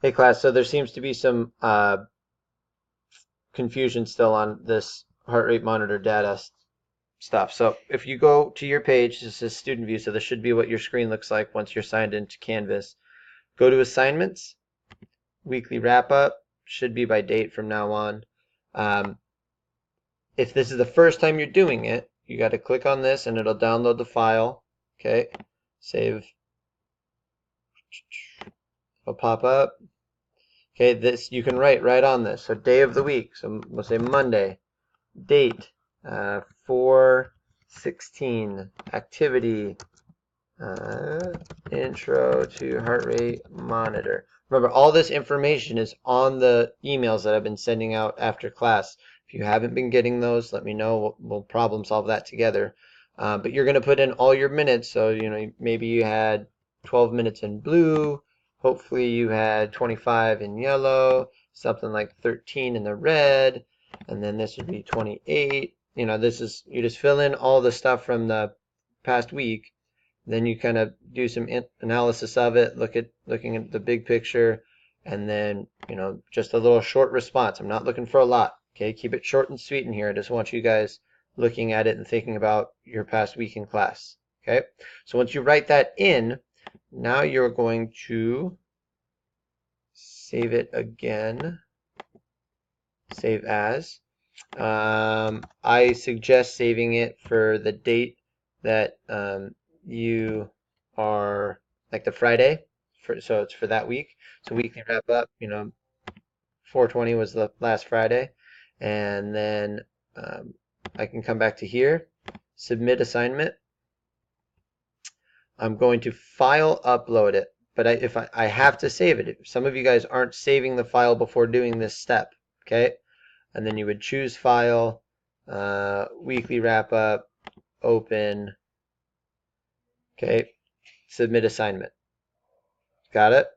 Hey class, so there seems to be some confusion still on this heart rate monitor data stuff. So if you go to your page, this is student view, so this should be what your screen looks like once you're signed into Canvas. Go to assignments, weekly wrap up, should be by date from now on. If this is the first time you're doing it, you got to click on this and it'll download the file. Okay, save, it'll pop up. Okay, this you can write right on this. So day of the week, so we'll say Monday. Date, 4/16. Activity, intro to heart rate monitor. Remember, all this information is on the emails that I've been sending out after class. If you haven't been getting those, let me know. We'll problem solve that together. But you're going to put in all your minutes. So, maybe you had 12 minutes in blue. Hopefully you had 25 in yellow, something like 13 in the red. And then this would be 28. You just fill in all the stuff from the past week. Then you kind of do some analysis of it, looking at the big picture, and then, just a little short response. I'm not looking for a lot. Okay, keep it short and sweet in here. I just want you guys looking at it and thinking about your past week in class. Okay, so once you write that in, now you're going to save it again. Save as. I suggest saving it for the date that you are, like the Friday, so it's for that week. So weekly wrap up, 4/20 was the last Friday. And then I can come back to here, submit assignment. I'm going to file upload it, but if I have to save it. Some of you guys aren't saving the file before doing this step, okay? And then you would choose file, weekly wrap up, open, okay, submit assignment. Got it?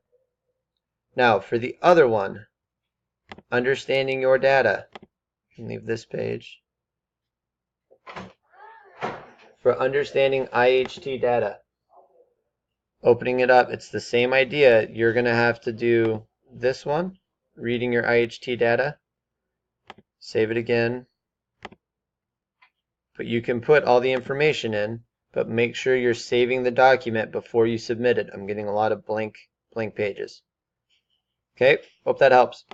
Now for the other one, understanding your data. You can leave this page. For understanding IHT data, opening it up, it's the same idea. You're going to have to do this one, reading your IHT data. Save it again. But you can put all the information in, but make sure you're saving the document before you submit it. I'm getting a lot of blank pages. Okay, hope that helps.